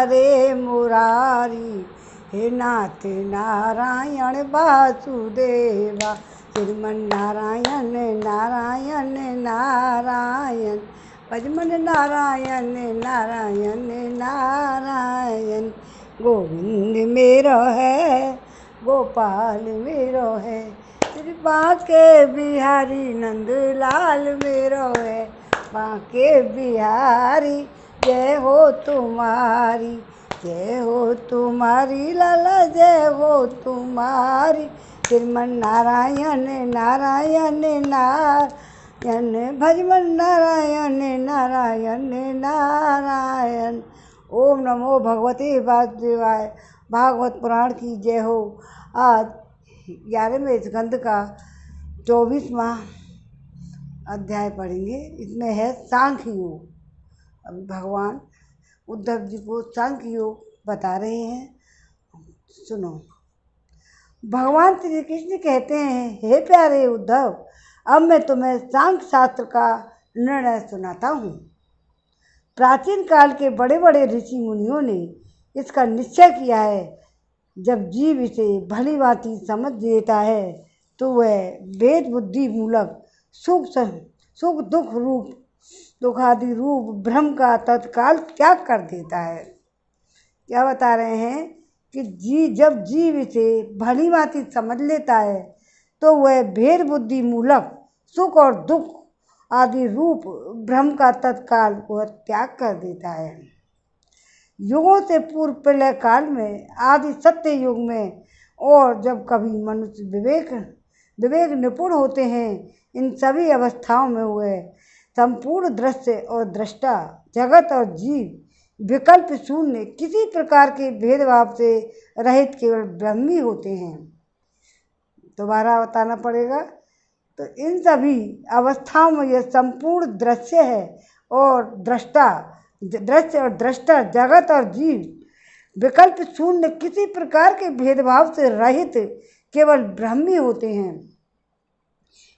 रे मुरारी, हे नाथ नारायण वासुदेवा। श्रीमन नारायण नारायण नारायण, भजमन नारायण नारायण नारायण। गोविंद मेरो है, गोपाल मेरो है, श्री बांके बिहारी नंदलाल मेरो है। बांके बिहारी जय हो तुम्हारी, जय हो तुम्हारी लाला, जय हो तुम्हारी। श्रीमन नारायण नारायण नारायण, भजमन नारायण नारायण नारायण। ओम नमो भगवते वासुदेवाय। भागवत पुराण की जय हो। आज 11वें स्कंद का 24वां अध्याय पढ़ेंगे। इसमें है सांख्य योग। अभी भगवान उद्धव जी को सांख्य योग बता रहे हैं, सुनो। भगवान श्री कृष्ण कहते हैं, हे प्यारे उद्धव, अब मैं तुम्हें सांख्य शास्त्र का निर्णय सुनाता हूँ। प्राचीन काल के बड़े बड़े ऋषि मुनियों ने इसका निश्चय किया है। जब जीव इसे भली भांति समझ लेता है तो वह वेद बुद्धि मूलक सुख दुख रूप दुखादि रूप भ्रम का तत्काल त्याग कर देता है। क्या बता रहे हैं कि जब जीव इसे भली भांति समझ लेता है तो वह भेद बुद्धि मूलक सुख और दुख आदि रूप भ्रम का तत्काल वह त्याग कर देता है। युगों से पूर्व प्रलय काल में, आदि सत्य युग में, और जब कभी मनुष्य विवेक निपुण होते हैं, इन सभी अवस्थाओं में हुए संपूर्ण दृश्य और दृष्टा, जगत और जीव विकल्प शून्य, किसी प्रकार के भेदभाव से रहित केवल ब्रह्मी होते हैं। दोबारा बताना पड़ेगा। तो इन सभी अवस्थाओं में यह संपूर्ण दृश्य है और दृश्य और दृष्टा, जगत और जीव विकल्प शून्य, किसी प्रकार के भेदभाव से रहित केवल ब्रह्मी होते हैं।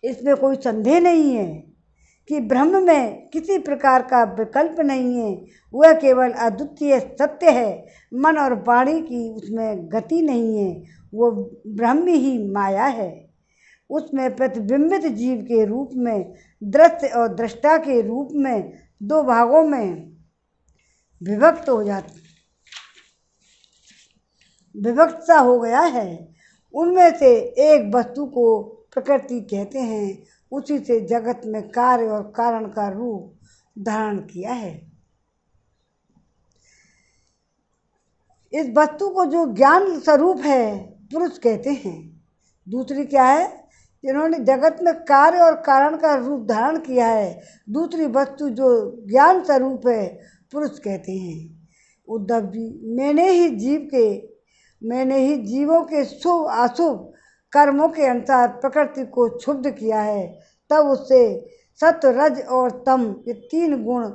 इसमें कोई संदेह नहीं है कि ब्रह्म में किसी प्रकार का विकल्प नहीं है। वह केवल अद्वितीय सत्य है। मन और वाणी की उसमें गति नहीं है। वो ब्रह्म ही माया है। उसमें प्रतिबिंबित जीव के रूप में, दृश्य और दृष्टा के रूप में दो भागों में विभक्त सा हो गया है। उनमें से एक वस्तु को प्रकृति कहते हैं। उसी से जगत में कार्य और कारण का रूप धारण किया है। इस वस्तु को जो ज्ञान स्वरूप है पुरुष कहते हैं। दूसरी क्या है? जिन्होंने जगत में कार्य और कारण का रूप धारण किया है, दूसरी वस्तु जो ज्ञान स्वरूप है पुरुष कहते हैं। उद्धव जी, मैंने ही जीवों के शुभ अशुभ कर्मों के अनुसार प्रकृति को क्षुब्ध किया है। तब उससे सत्व, रज और तम ये 3 गुण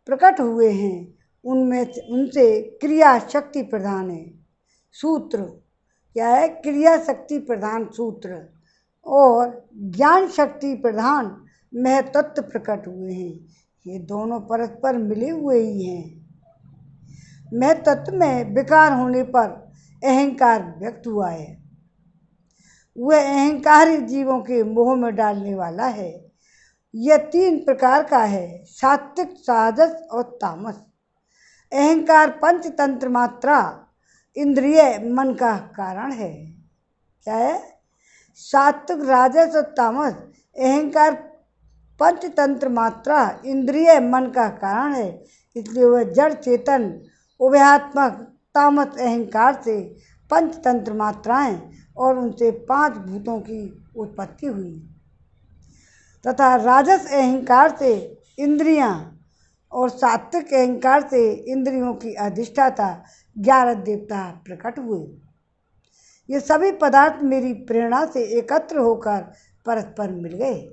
प्रकट हुए हैं। उनसे क्रिया शक्ति प्रधान है। सूत्र क्या है? क्रिया शक्ति प्रधान सूत्र और ज्ञान शक्ति प्रधान महतत्व प्रकट हुए हैं। ये दोनों परस्पर मिले हुए ही हैं। महतत्व में विकार होने पर अहंकार व्यक्त हुआ है। वह अहंकार ही जीवों के मोह में डालने वाला है। यह 3 प्रकार का है, सात्विक, साजस और तामस। अहंकार पंचतंत्र मात्रा इंद्रिय मन का कारण है। क्या है? सात्विक, राजस और तामस। अहंकार पंचतंत्र मात्रा इंद्रिय मन का कारण है। इसलिए वह जड़ चेतन उभयात्मक तामस अहंकार से पंचतंत्र मात्राएं और उनसे 5 भूतों की उत्पत्ति हुई, तथा राजस अहंकार से इंद्रियां और सात्विक अहंकार से इंद्रियों की अधिष्ठाता 11 देवता प्रकट हुए। ये सभी पदार्थ मेरी प्रेरणा से एकत्र होकर परस्पर मिल गए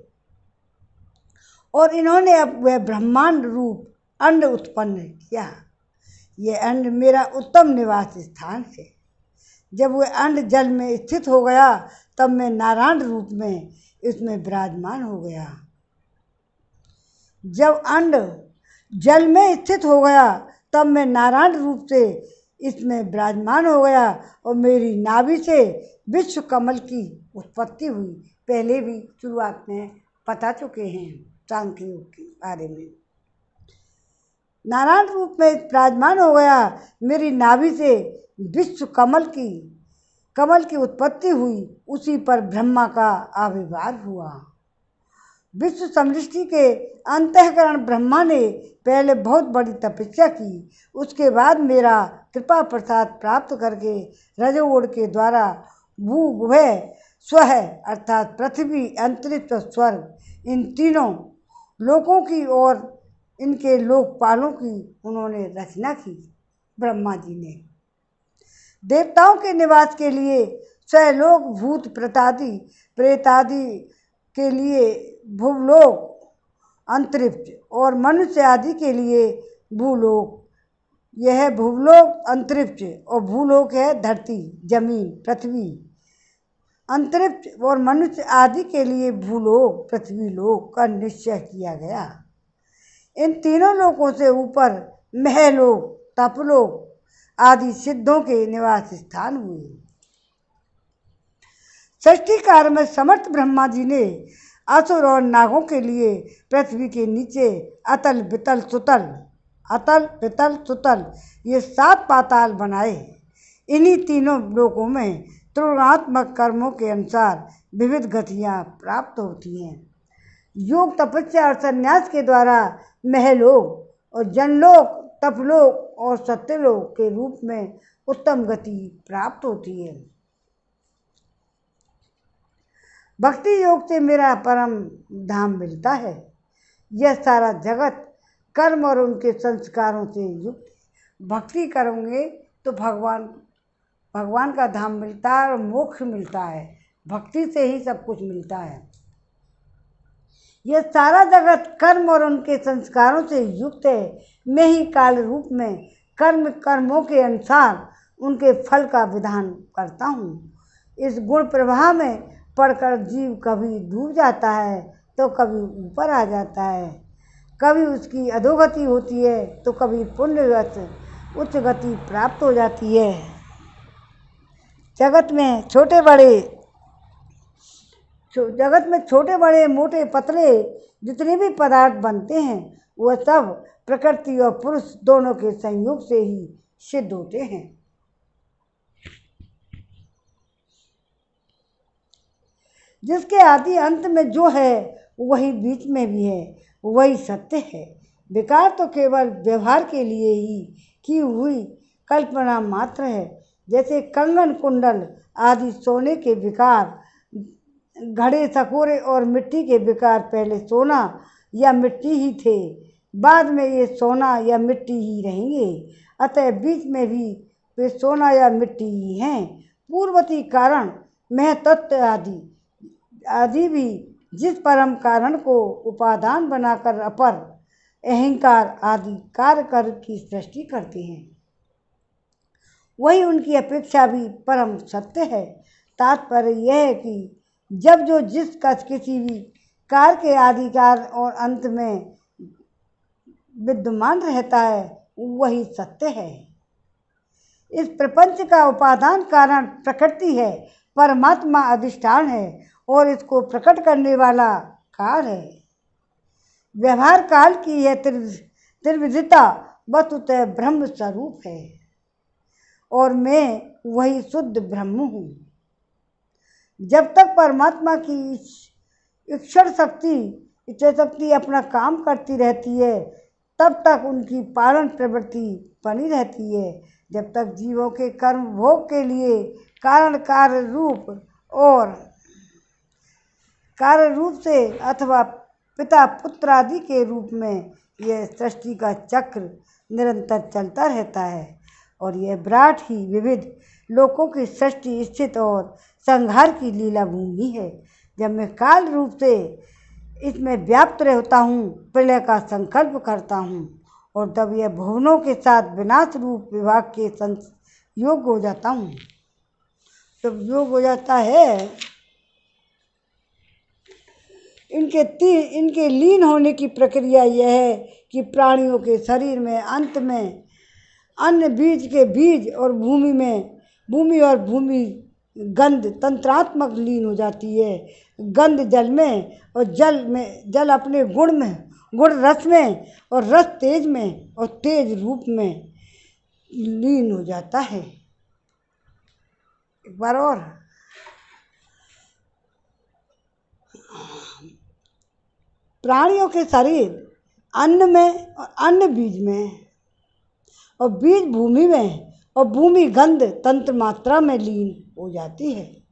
और इन्होंने अब वह ब्रह्मांड रूप अंड उत्पन्न किया। ये अंड मेरा उत्तम निवास स्थान है। जब वह अंड जल में स्थित हो गया तब मैं नारायण रूप में इसमें विराजमान हो गया। जब अंड जल में स्थित हो गया तब मैं नारायण रूप से इसमें विराजमान हो गया और मेरी नाभि से विश्व कमल की उत्पत्ति हुई। पहले भी शुरुआत में बता चुके हैं सांख्य योग के बारे में। नारायण रूप में विराजमान हो गया, मेरी नाभि से विश्व कमल की उत्पत्ति हुई। उसी पर ब्रह्मा का आविर्भाव हुआ। विश्व समष्टि के अंतःकरण ब्रह्मा ने पहले बहुत बड़ी तपस्या की। उसके बाद मेरा कृपा प्रसाद प्राप्त करके रजोगुण के द्वारा भूभुवः स्वः अर्थात पृथ्वी, अंतरिक्ष और स्वर्ग, इन तीनों लोकों की और इनके लोकपालों की उन्होंने रचना की। ब्रह्मा जी ने देवताओं के निवास के लिए स्वलोक, भूत प्रेतादि के लिए भूलोक, अंतरिक्ष और मनुष्य आदि के लिए भूलोक। यह भूलोक, अंतरिक्ष और भूलोक है धरती, जमीन, पृथ्वी। अंतरिक्ष और मनुष्य आदि के लिए भूलोक, पृथ्वी लोक का निश्चय किया गया। इन तीनों लोकों से ऊपर महलोक, तपलोक आदि सिद्धों के निवास स्थान हुए। सृष्टि कार्य में समर्थ ब्रह्मा जी ने असुर और नागों के लिए पृथ्वी के नीचे अतल वितल सुतल ये 7 पाताल बनाए। इन्हीं तीनों लोकों में त्रिगुणात्मक कर्मों के अनुसार विविध गतियाँ प्राप्त होती हैं। योग, तपस्या और संन्यास के द्वारा महलोक और जनलोक, तपलोक और सत्यलोक के रूप में उत्तम गति प्राप्त होती है। भक्ति योग से मेरा परम धाम मिलता है। यह सारा जगत कर्म और उनके संस्कारों से युक्त। भक्ति करोगे तो भगवान का धाम मिलता है और मोक्ष मिलता है। भक्ति से ही सब कुछ मिलता है। यह सारा जगत कर्म और उनके संस्कारों से युक्त है। मैं ही काल रूप में कर्मों के अनुसार उनके फल का विधान करता हूँ। इस गुण प्रवाह में पढ़कर जीव कभी डूब जाता है तो कभी ऊपर आ जाता है। कभी उसकी अधोगति होती है तो कभी पुण्यवश उच्च गति प्राप्त हो जाती है। जगत में छोटे बड़े, मोटे पतले जितने भी पदार्थ बनते हैं वह सब प्रकृति और पुरुष दोनों के संयोग से ही सिद्ध होते हैं। जिसके आदि अंत में जो है वही बीच में भी है, वही सत्य है। विकार तो केवल व्यवहार के लिए ही की हुई कल्पना मात्र है। जैसे कंगन, कुंडल आदि सोने के विकार, घड़े, सकोरे और मिट्टी के विकार पहले सोना या मिट्टी ही थे, बाद में ये सोना या मिट्टी ही रहेंगे। अतः बीच में भी वे सोना या मिट्टी ही हैं। पूर्ववर्ती कारण महतत्व आदि भी जिस परम कारण को उपादान बनाकर अपर अहंकार आदि कार्य कर की सृष्टि करते हैं, वही उनकी अपेक्षा भी परम सत्य है। तात्पर्य यह है कि जब जो जिस किसी भी कार्य के आदिकार और अंत में विद्यमान रहता है वही सत्य है। इस प्रपंच का उपादान कारण प्रकृति है, परमात्मा अधिष्ठान है और इसको प्रकट करने वाला काल है। व्यवहार काल की यह त्रिविधता वस्तुतः ब्रह्म स्वरूप है और मैं वही शुद्ध ब्रह्म हूँ। जब तक परमात्मा की इच्छा शक्ति अपना काम करती रहती है तब तक उनकी पालन प्रवृत्ति बनी रहती है। जब तक जीवों के कर्म भोग के लिए कारण कार्य रूप से अथवा पिता पुत्र आदि के रूप में यह सृष्टि का चक्र निरंतर चलता रहता है और यह विराट ही विविध लोकों की सृष्टि, स्थित और संहार की लीला भूमि है। जब मैं काल रूप से इसमें व्याप्त रहता हूँ, प्रलय का संकल्प करता हूँ और तब यह भुवनों के साथ विनाश रूप विभाग के योग हो जाता हूँ। जब योग हो जाता है, इनके लीन होने की प्रक्रिया यह है कि प्राणियों के शरीर में अंत में अन्य बीज के बीज और भूमि और भूमि गंध तंत्रात्मक लीन हो जाती है। गंध जल में और जल अपने गुण रस में और रस तेज में और तेज रूप में लीन हो जाता है। एक बार और, प्राणियों के शरीर अन्न में और अन्न बीज में और बीज भूमि में और भूमि गंध तंत्र मात्रा में लीन हो जाती है।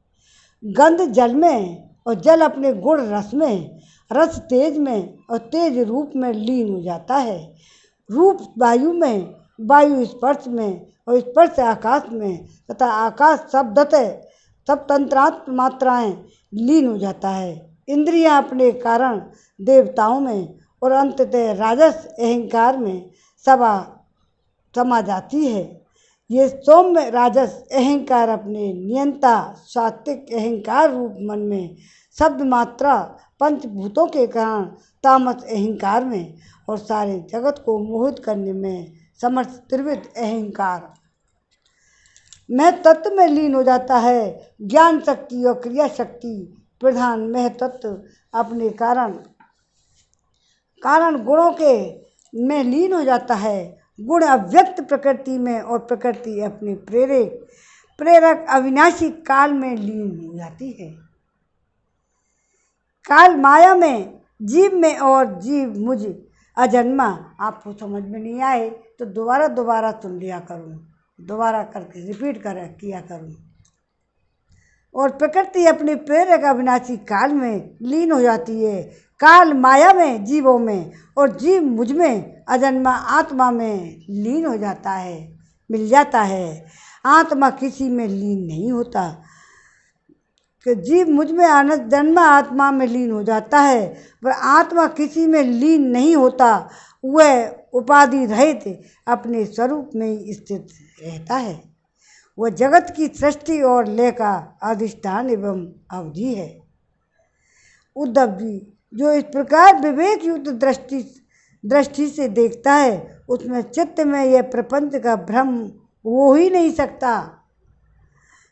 गंध जल में और जल अपने गुण रस में, रस तेज में और तेज रूप में लीन हो जाता है। रूप वायु में, वायु स्पर्श में और स्पर्श आकाश में तथा आकाश शब्दतः सब तंत्रात्म मात्राएं लीन हो जाता है। इंद्रियां अपने कारण देवताओं में और अंततः राजस अहंकार में समा जाती है। ये सौम्य राजस अहंकार अपने नियंता सात्विक अहंकार रूप मन में, शब्द मात्रा पंचभूतों के कारण तामस अहंकार में और सारे जगत को मोहित करने में समर्थ त्रिविध अहंकार में तत्व में लीन हो जाता है। ज्ञान शक्ति और क्रिया शक्ति प्रधान में तत्व अपने कारण गुणों के में लीन हो जाता है। गुण अव्यक्त प्रकृति में और प्रकृति अपने प्रेरक अविनाशी काल में लीन हो जाती है। काल माया में, जीव में और जीव मुझ अजन्मा। आपको समझ में नहीं आए तो दोबारा सुन लिया करूँ, दोबारा करके रिपीट किया करूँ। और प्रकृति अपने प्रेरक अविनाशी काल में लीन हो जाती है। काल माया में, जीवों में और जीव मुझ में अजन्मा आत्मा में लीन हो जाता है, मिल जाता है। आत्मा किसी में लीन नहीं होता कि जीव मुझ में जन्मा आत्मा में लीन हो जाता है, पर आत्मा किसी में लीन नहीं होता। वह उपाधि रहित अपने स्वरूप में स्थित रहता है। वह जगत की सृष्टि और लय का अधिष्ठान एवं अवधि है। उद्धव जी, जो इस प्रकार विवेक युक्त दृष्टि से देखता है, उसमें चित्त में यह प्रपंच का भ्रम हो ही नहीं सकता।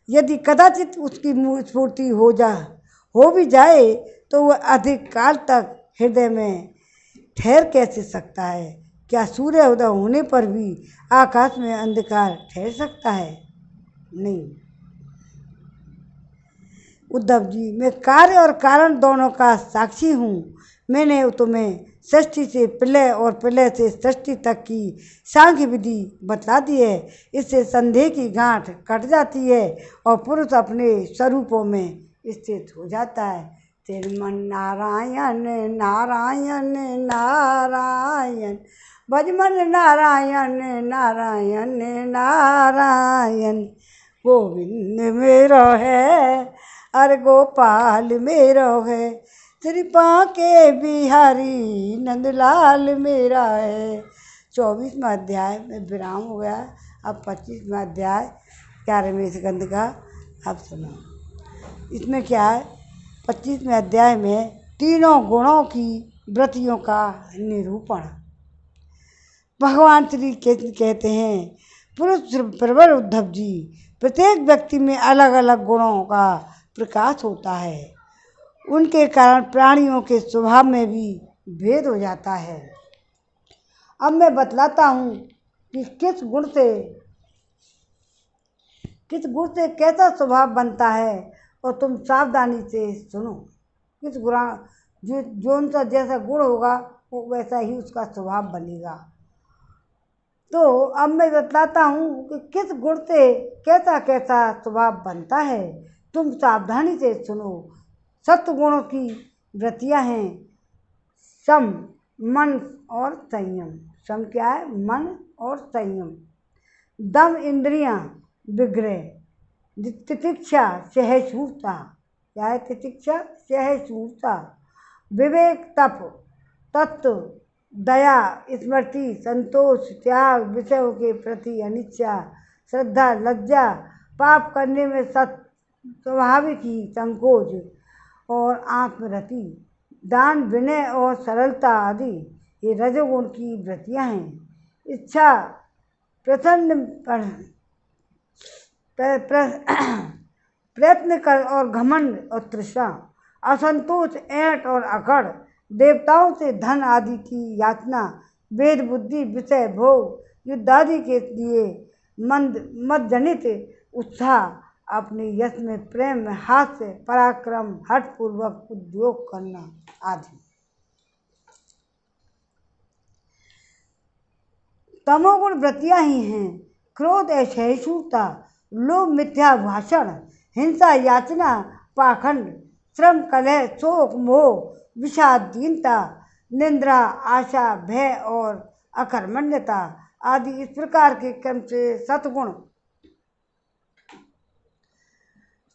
यदि कदाचित उसकी स्फूर्ति हो भी जाए तो वह अधिक काल तक हृदय में ठहर कैसे सकता है? क्या सूर्य उदय होने पर भी आकाश में अंधकार ठहर सकता है? नहीं। उद्धव जी, मैं कार्य और कारण दोनों का साक्षी हूँ। मैंने तुम्हें सृष्टि से प्रलय और प्रलय से सृष्टि तक की सांख्य विधि बतला दी है। इससे संदेह की गांठ कट जाती है और पुरुष अपने स्वरूपों में स्थित हो जाता है। श्रीमन नारायण नारायण नारायण, भजमन नारायण नारायण नारायण। गोविंद मेरो है अरे गोपाल मेरो है, कृपा के बिहारी नंदलाल मेरा है। 24वां अध्याय में विराम हो गया। अब 25वां अध्याय 11वें स्कंद का अब सुनो। इसमें क्या है? 25वें अध्याय में तीनों गुणों की वृत्तियों का निरूपण। भगवान श्री कृष्ण कहते हैं, पुरुष प्रवर उद्धव जी, प्रत्येक व्यक्ति में अलग अलग गुणों का प्रकाश होता है। उनके कारण प्राणियों के स्वभाव में भी भेद हो जाता है। अब मैं बतलाता हूँ कि किस गुण से कैसा स्वभाव बनता है, और तुम सावधानी से सुनो। किस गुण जो उनका जैसा गुण होगा वो वैसा ही उसका स्वभाव बनेगा। तो अब मैं बतलाता हूँ कि किस गुण से कैसा कैसा स्वभाव बनता है, तुम सावधानी से सुनो। सत्गुणों की वृत्तियाँ हैं सम, मन और संयम। सम क्या है? मन और संयम। दम इंद्रियां, विग्रह। तितिक्षा, सहिष्णुता। क्या है तितिक्षा? सहिष्णुता। विवेक, तप, तत्व, दया, स्मृति, संतोष, त्याग, विषयों के प्रति अनिच्छा, श्रद्धा, लज्जा, पाप करने में स्वाभाविक ही संकोच और आत्मरति, दान, विनय और सरलता आदि ये रजोगुण की वृत्तियाँ हैं। इच्छा प्रयत्न कर और घमंड और तृष्णा, असंतोष, ऐंठ और अकड़, देवताओं से धन आदि की याचना, वेद बुद्धि विषय भोग, युद्ध आदि के लिए मद जनित उत्साह, अपने यश में प्रेम, हास्य, पराक्रम, हठपूर्वक उद्योग करना आदि। तमोगुण वृत्तियां ही हैं क्रोध, असहिष्णुता, लोभ, मिथ्या भाषण, हिंसा, याचना, पाखंड, श्रम, कलह, शोक, मोह, विषाद, दीनता, निंद्रा, आशा, भय और अकर्मण्यता आदि। इस प्रकार के क्रम से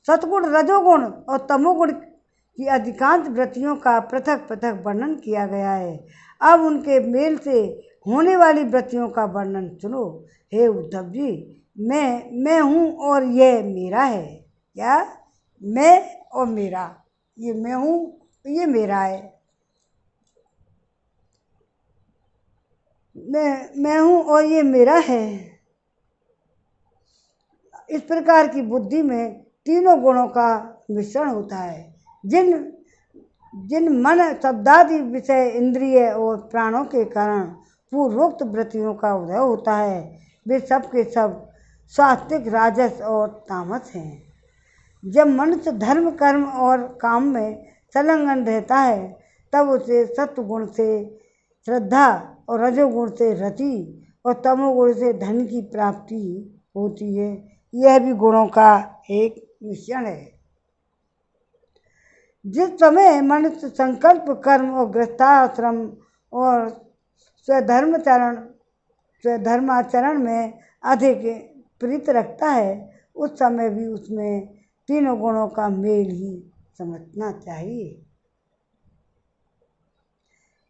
सतगुण, रजोगुण और तमोगुण की अधिकांश वृत्तियों का पृथक पृथक वर्णन किया गया है। अब उनके मेल से होने वाली वृत्तियों का वर्णन सुनो। हे उद्धव जी, मैं हूँ और ये मेरा है। क्या? मैं और मेरा, ये मैं हूँ, ये मेरा है। मैं हूँ और ये मेरा है। इस प्रकार की बुद्धि में तीनों गुणों का मिश्रण होता है। जिन मन, शब्दादि, विषय, इंद्रिय और प्राणों के कारण पूर्वोक्त वृत्तियों का उदय होता है, वे सब के सब सात्विक, राजस और तामस हैं। जब मनुष्य धर्म, कर्म और काम में संलग्न रहता है, तब उसे सत्वगुण से श्रद्धा और रजोगुण से रति और तमोगुण से धन की प्राप्ति होती है। यह भी गुणों का एक मिश्रण है। जिस समय मनुष्य संकल्प, कर्म और गृहस्थाश्रम और स्वधर्माचरण में अधिक प्रीति रखता है, उस समय भी उसमें तीनों गुणों का मेल ही समझना चाहिए।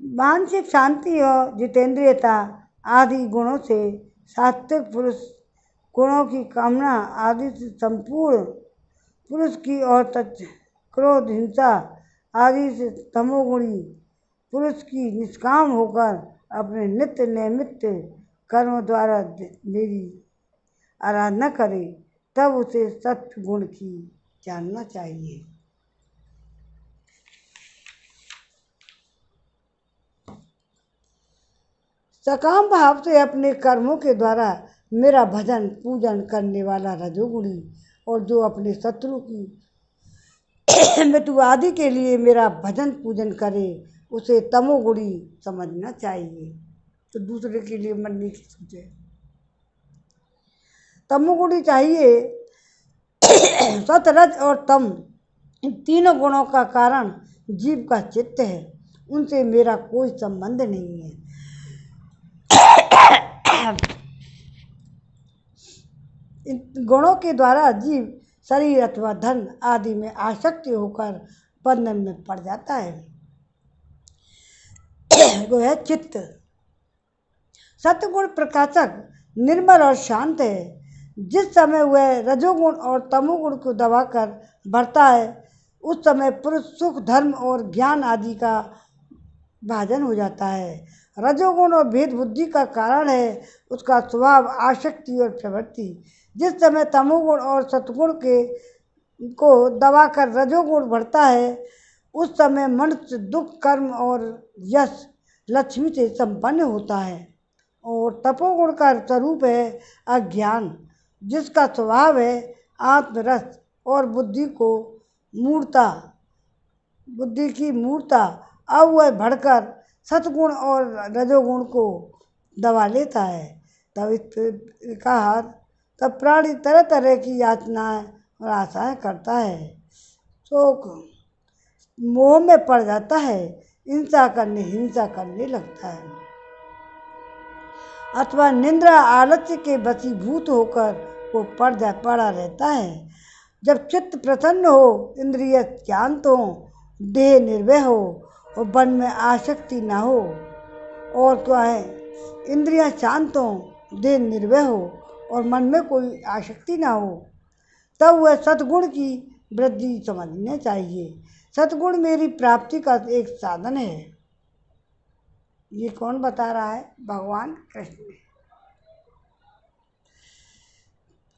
मानसिक शांति और जितेंद्रियता आदि गुणों से सात्विक पुरुष गुणों की कामना आदि से संपूर्ण पुरुष की और क्रोध, हिंसा आदि से तमोगुणी पुरुष की निष्काम होकर अपने नित्य नैमित्त कर्म द्वारा मेरी आराधना करे, तब उसे सत्य गुण की जानना चाहिए। सकाम भाव से अपने कर्मों के द्वारा मेरा भजन पूजन करने वाला रजोगुणी, और जो अपने शत्रु की मृत्यु आदि के लिए मेरा भजन पूजन करे, उसे तमोगुणी समझना चाहिए। तो दूसरे के लिए मरने की सोचे। तमोगुणी चाहिए। सत, रज और तम, इन तीनों गुणों का कारण जीव का चित्त है, उनसे मेरा कोई संबंध नहीं है। इन गुणों के द्वारा जीव शरीर अथवा धन आदि में आसक्ति होकर बंधन में पड़ जाता है। वो है चित्त। सत्वगुण प्रकाशक, निर्मल और शांत है। जिस समय वह रजोगुण और तमोगुण को दबाकर बढ़ता है, उस समय पुरुष सुख, धर्म और ज्ञान आदि का भाजन हो जाता है। रजोगुण और भेद बुद्धि का कारण है उसका स्वभाव, आसक्ति और प्रवृत्ति। जिस समय तमोगुण और सत्गुण को दबाकर रजोगुण बढ़ता है, उस समय मनुष्य दुख, कर्म और यश, लक्ष्मी से संपन्न होता है। और तपोगुण का स्वरूप है अज्ञान, जिसका स्वभाव है आत्मरस और बुद्धि की मूर्ता। अब वह बढ़कर सतगुण और रजोगुण को दबा लेता है। तब प्राणी तरह तरह की यातनाएं और आशाएं करता है, शोक मोह में पड़ जाता है, हिंसा करने लगता है, अथवा निंद्रा आलस्य के वशीभूत होकर वो पड़ा रहता है। जब चित्त प्रसन्न हो, इंद्रिय शांत हो, देह निर्भय हो और मन में आसक्ति ना हो, और क्या है, इंद्रियां शांत हो, देह निर्भय हो और मन में कोई आसक्ति ना हो, तब वह सद्गुण की वृद्धि समझना चाहिए। सद्गुण मेरी प्राप्ति का एक साधन है। ये कौन बता रहा है? भगवान कृष्ण।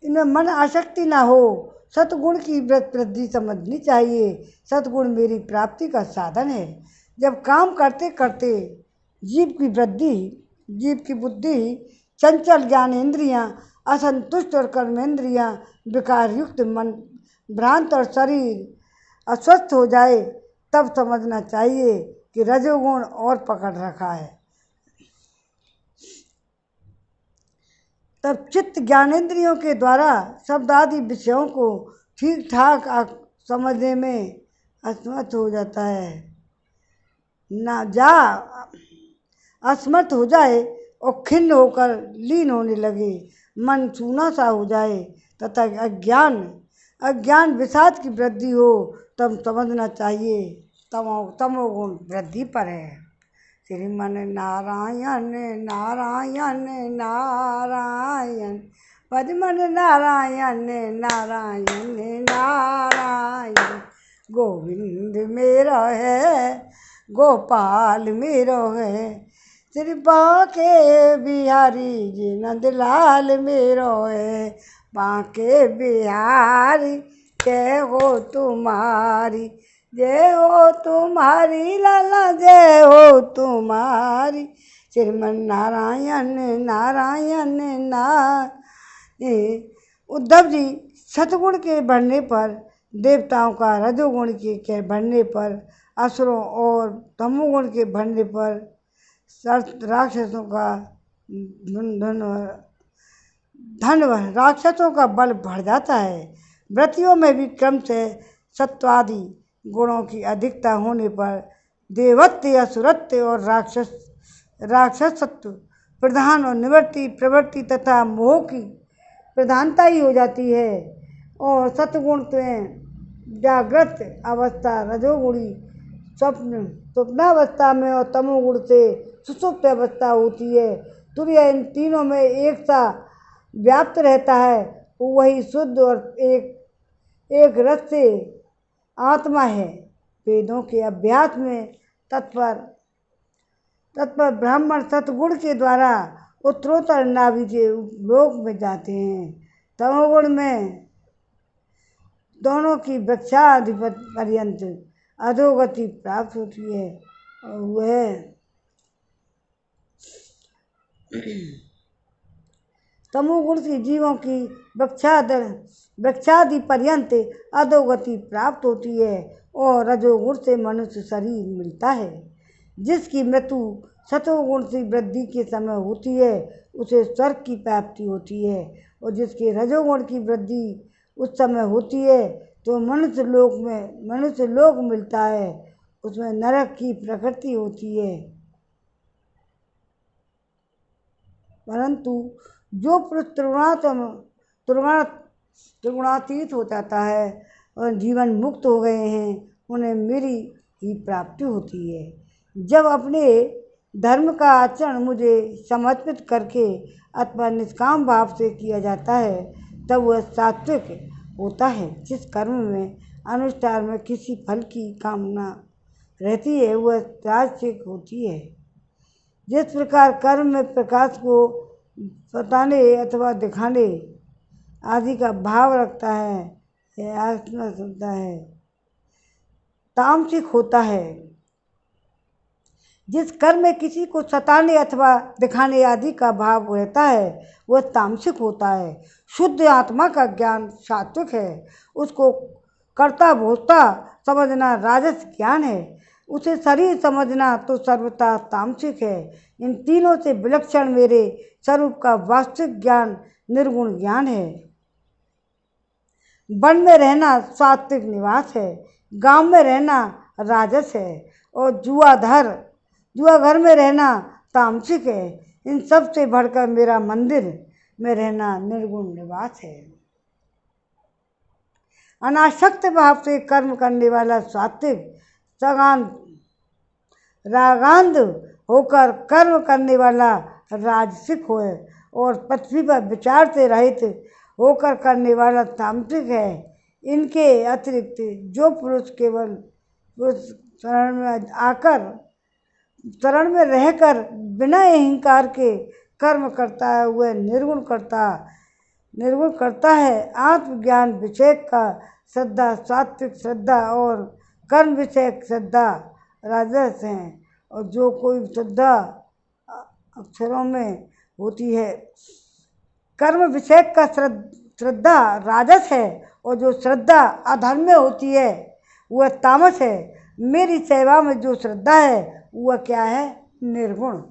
इनमें मन आसक्ति ना हो। सतगुण की वृद्धि समझनी चाहिए। सतगुण मेरी प्राप्ति का साधन है। जब काम करते करते जीव की वृद्धि, जीव की बुद्धि, चंचल ज्ञानेंद्रियाँ, असंतुष्ट और कर्मेंद्रियाँ, विकार युक्त मन, भ्रांत और शरीर अस्वस्थ हो जाए, तब समझना चाहिए कि रजोगुण और पकड़ रखा है। तब चित्त ज्ञानेंद्रियों के द्वारा शब्द आदि विषयों को ठीक ठाक समझने में असमर्थ हो जाता है। असमर्थ हो जाए और खिन्न होकर लीन होने लगे, मन सूना सा हो जाए तथा अज्ञान विषाद की वृद्धि हो, तब समझना चाहिए तमोगुण वृद्धि पर है। श्रीमन नारायण नारायण नारायण, पद्मन नारायण नारायण नारायण। गोविंद मेरो है, गोपाल मेरो है, श्री बांके बिहारी जी नंदलाल मेरो है। बांके बिहारी जय हो तुम्हारी, जय हो तुम्हारी लाला, जय हो तुम्हारी। श्रीमन नारायण नारायण नारायण। उद्धव जी, सतगुण के बढ़ने पर देवताओं का, रजोगुण के बढ़ने पर असुरों और तमोगुण के बढ़ने पर राक्षसों का राक्षसों का बल बढ़ जाता है। व्रतियों में भी क्रम से सत्वादि गुणों की अधिकता होने पर देवत्व, असुरत्व और राक्षसत्व प्रधान और प्रवृत्ति तथा मोह की प्रधानता ही हो जाती है। और सतगुण जागृत अवस्था रजोगुणी, स्वप्नावस्था में, और तमोगुण से सुषुप्त अवस्था होती है। तुर्य इन तीनों में एक सा व्याप्त रहता है। वही शुद्ध और एक रस से आत्मा है। वेदों के अभ्यास में तत्पर ब्राह्मण सतगुण के द्वारा उत्तरोत्तर नाभि के लोक में जाते हैं। तमोगुण में दोनों की वृक्षाधिपत पर्यंत अधोगति प्राप्त होती है। और वह तमोगुण से जीवों की वृक्षादि पर्यंत अधोगति प्राप्त होती है और रजोगुण से मनुष्य शरीर मिलता है। जिसकी मृत्यु सतोगुण से वृद्धि के समय होती है उसे स्वर्ग की प्राप्ति होती है, और जिसके रजोगुण की वृद्धि उस समय होती है तो मनुष्य लोक मिलता है, उसमें नरक की प्रकृति होती है। परंतु जो पुरुष त्रिगुणातीत हो जाता है और जीवन मुक्त हो गए हैं, उन्हें मेरी ही प्राप्ति होती है। जब अपने धर्म का आचरण मुझे समर्पित करके अथवा निष्काम भाव से किया जाता है, तब वह सात्विक होता है। जिस कर्म में अनुष्ठान में किसी फल की कामना रहती है वह राजसिक होती है। जिस प्रकार कर्म में प्रकाश को बताने अथवा दिखाने आदि का भाव रखता है, यह आत्मा होता है, तामसिक होता है। जिस कर्म में किसी को सताने अथवा दिखाने आदि का भाव रहता है वह तामसिक होता है। शुद्ध आत्मा का ज्ञान सात्विक है। उसको कर्ता भोक्ता समझना राजस ज्ञान है। उसे शरीर समझना तो सर्वथा तामसिक है। इन तीनों से विलक्षण मेरे स्वरूप का वास्तविक ज्ञान निर्गुण ज्ञान है। वन में रहना सात्विक निवास है, गांव में रहना राजस है, और जुआ घर में रहना तामसिक है। इन सब से बढ़कर मेरा मंदिर में रहना निर्गुण निवास है। अनासक्त भाव से कर्म करने वाला सात्विक रागांध होकर कर्म करने वाला राजसिक है, और पृथ्वी पर विचार से रहित होकर करने वाला तामसिक है। इनके अतिरिक्त जो पुरुष केवल शरण में रहकर बिना अहंकार के कर्म करता है वह निर्गुण करता निर्गुण करता है। आत्मज्ञान विषयक का श्रद्धा सात्विक श्रद्धा और कर्म विषयक श्रद्धा राजस हैं। और जो कोई श्रद्धा अक्षरों में होती है, कर्म विषयक का श्रद्धा राजस है, और जो श्रद्धा अधर्म में होती है वह तामस है। मेरी सेवा में जो श्रद्धा है वह क्या है? निर्गुण।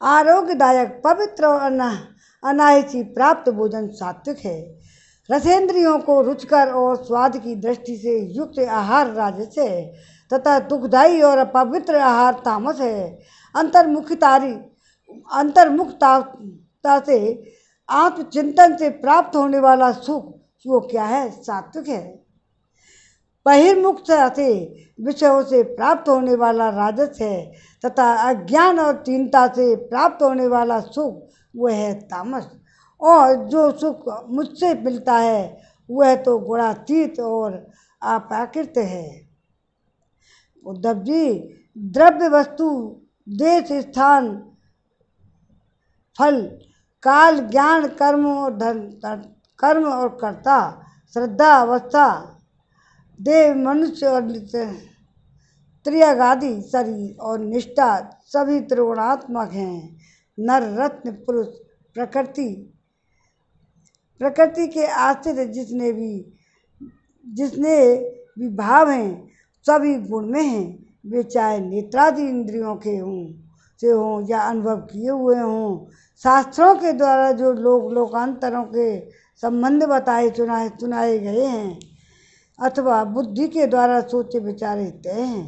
आरोग्यदायक पवित्र और अनायासी प्राप्त भोजन सात्विक है। रसेंद्रियों को रुचकर और स्वाद की दृष्टि से युक्त आहार राजस है तथा दुखदायी और अपवित्र आहार तामस है। अंतर्मुखता से आत्मचिंतन से प्राप्त होने वाला सुख वो क्या है? सात्विक है। बहिर्मुखता से विषयों से प्राप्त होने वाला राजस है तथा अज्ञान और दीनता से प्राप्त होने वाला सुख वह है तामस। और जो सुख मुझसे मिलता है वह तो गुणातीत और अप्राकृत है। उद्धव जी, द्रव्य वस्तु देश स्थान फल काल ज्ञान कर्म और धन कर्म और कर्ता श्रद्धा अवस्था देव मनुष्य और त्रियागादि शरीर और निष्ठा सभी त्रिगुणात्मक हैं। नर रत्न पुरुष प्रकृति के आश्रित जिसने भी भाव हैं सभी गुण में हैं। वे चाहे नेत्रादि इंद्रियों के हों या अनुभव किए हुए हों। शास्त्रों के द्वारा जो लोकांतरों के संबंध बताए सुनाए गए हैं अथवा बुद्धि के द्वारा सोचे विचारे तय हैं।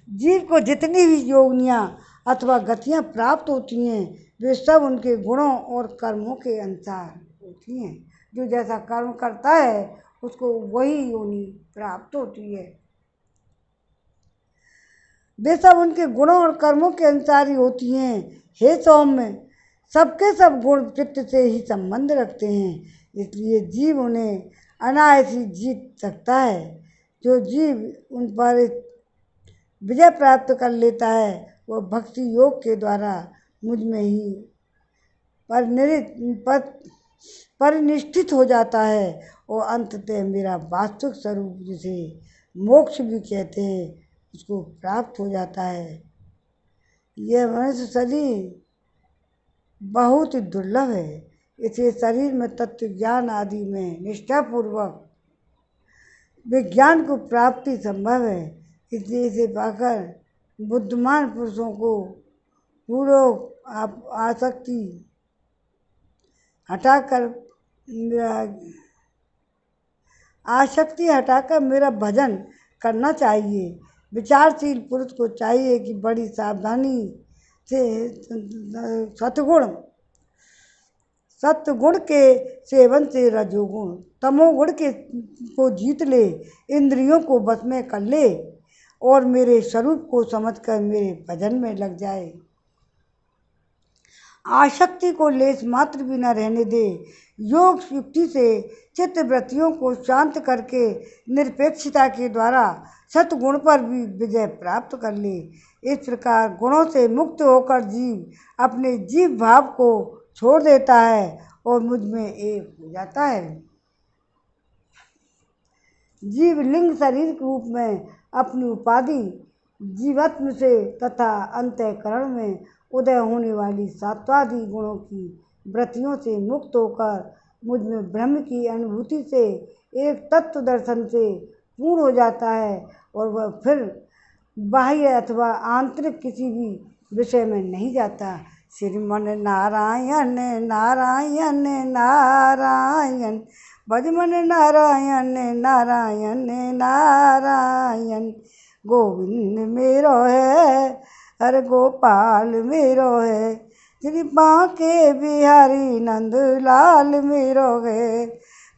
जीव को जितनी भी योगनियाँ अथवा गतियाँ प्राप्त होती हैं वे सब उनके गुणों और कर्मों के अनुसार होती हैं। जो जैसा कर्म करता है उसको वही योनि प्राप्त होती है। वे सब उनके गुणों और कर्मों के अनुसार ही होती हैं। हे सौम्य, सबके सब गुण चित्त से ही संबंध रखते हैं, इसलिए जीव उन्हें अनायासी जीत सकता है। जो जीव उन पर विजय प्राप्त कर लेता है वह भक्ति योग के द्वारा मुझ में ही परिनिष्ठित हो जाता है और अंततः मेरा वास्तविक स्वरूप जिसे मोक्ष भी कहते हैं उसको प्राप्त हो जाता है। यह मनुष्य शरीर बहुत ही दुर्लभ है। इसे शरीर में तत्व ज्ञान आदि में निष्ठापूर्वक विज्ञान को प्राप्ति संभव है। इसलिए इसे पाकर बुद्धिमान पुरुषों को पूर्व आसक्ति हटाकर मेरा भजन करना चाहिए। विचारशील पुरुष को चाहिए कि बड़ी सावधानी से सत्वगुण के सेवन से रजोगुण तमोगुण को जीत ले, इंद्रियों को बस में कर ले और मेरे स्वरूप को समझकर मेरे भजन में लग जाए। आसक्ति को लेस मात्र भी न रहने दे। योग युक्ति से चित्त वृत्तियों को शांत करके निरपेक्षता के द्वारा सत्गुण पर भी विजय प्राप्त कर ले। इस प्रकार गुणों से मुक्त होकर जीव अपने जीव भाव को छोड़ देता है और मुझ में एक हो जाता है। जीव लिंग शरीर के रूप में अपनी उपाधि जीवात्म से तथा अंतःकरण में उदय होने वाली सात्वादि गुणों की वृत्तियों से मुक्त होकर मुझ में ब्रह्म की अनुभूति से एक तत्व दर्शन से पूर्ण हो जाता है और वह फिर बाह्य अथवा आंतरिक किसी भी विषय में नहीं जाता। श्रीमन नारायण नारायण नारायण भजमन नारायण नारायण नारायण गोविंद मेरो है हर गोपाल मेरो है श्री बांके बिहारी नंद लाल मेरो है।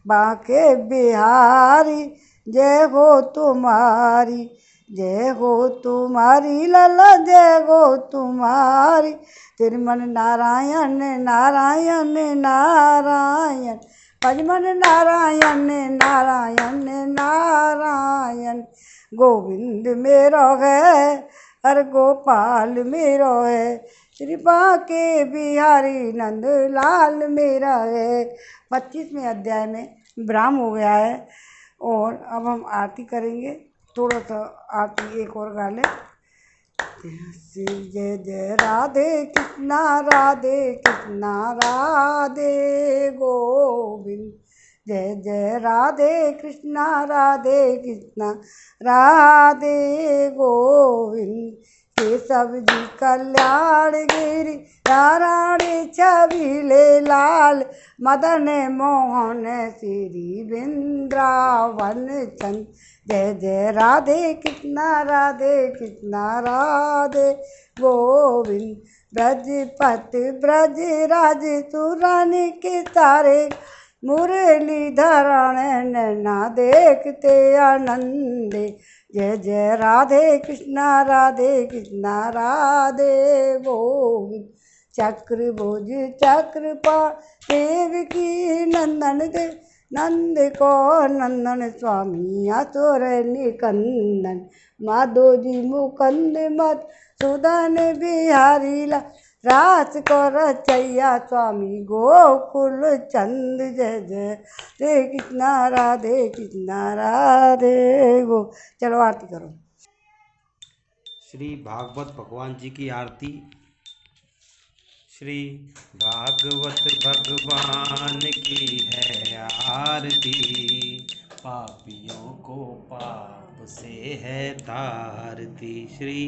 बांके बिहारी जय हो तुम्हारी लाला जय हो तुम्हारी। तिरुमन नारायण नारायण नारायण भजमन नारायण नारायण नारायण गोविंद मेरो है, हर गोपाल मेरो है, श्री बांके बिहारी नंद लाल मेरा है। 25वें अध्याय में विराम हो गया है और अब हम आरती करेंगे। थोड़ा सा आरती एक और गा लें। जय जय राधे कृष्णा राधे कृष्णा राधे गोविंद, जय जय राधे कृष्णा राधे कृष्णा राधे गोविंद। केशव जी कल्याण गिरी नारायण छबीले लाल, मदन मोहन श्री वृंदावन चंद। जय जय राधे कृष्णा राधे गोविंद। ब्रजपति ब्रज राज तुरानी के तारे, मुरली धरण नैना देखते आनंदे। जय जय राधे कृष्णा राधे गोविंद। चक्र भुज चक्रपा देव की नंदन दे, नंद को नंदन स्वामी असुर निकंदन। माधो जी मुकुंद मत सुदन बिहारी ला, रास को रचैया स्वामी गोकुल चंद। जय जय राधे कृष्णा राधे गो। चलो आरती करो। श्री भागवत भगवान जी की आरती। श्री भागवत भगवान की है आरती, पापियों को पाप से है तारती। श्री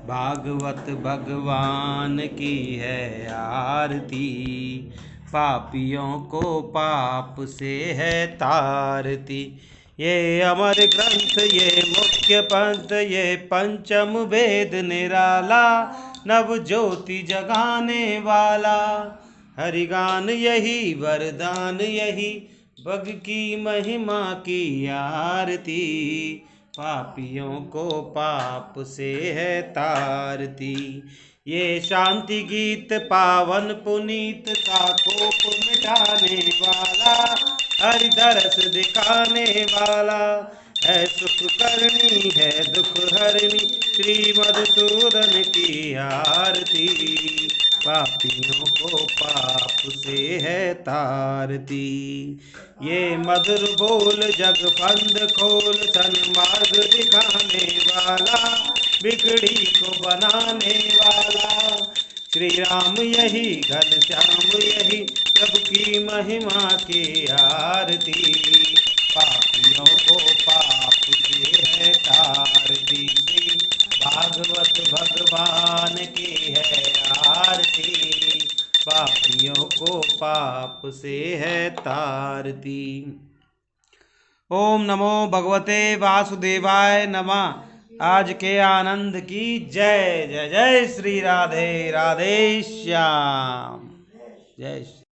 भागवत भगवान की है आरती, पापियों को पाप से है तारती। ये अमर ग्रंथ ये मुख्य पंथ, ये पंचम वेद निराला, नव ज्योति जगाने वाला। हरिगान यही वरदान यही, भग की महिमा की आरती, पापियों को पाप से है तारती। ये शांति गीत पावन पुनीत का कोप मिटाने वाला, हरि दरस दिखाने वाला है। सुख करनी है दुख हरनी, श्री मधुसूदन की आरती, पापियों को पाप से है तारती। ये मधुर बोल जग फंद खोल, सन्मार्ग दिखाने वाला, बिगड़ी को बनाने वाला। श्री राम यही घनश्याम यही, सबकी महिमा की आरती, पापियों को पाप से है तारती। श्री भागवत भगवान की है आरती, पापियों को पाप से है तारती। ओम नमो भगवते वासुदेवाय नमः। आज के आनंद की जय। जय जय श्री राधे राधे श्याम। जय श्री